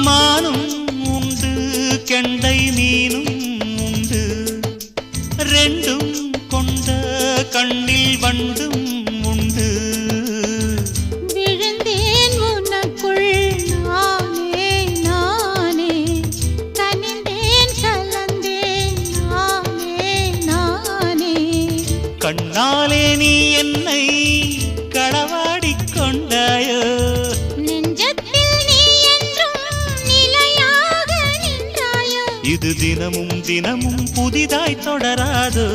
மானும் உண்டு கெண்டை மீனும் உண்டு ரெண்டும் கொண்ட கண்ணில் வண்டும் உண்டு விழுந்தேன் உனக்குள் நானே நானே கனிந்தேன் கலந்தேன் நானே நானே கண்ணாலே நீ என்னை களவாடிக் கொண்டாயோ நெஞ்சத்தில் நீ என்றும் நிலையாக நின்றாயோ இது தினமும் தினமும் புதிதாய் தொடராதோ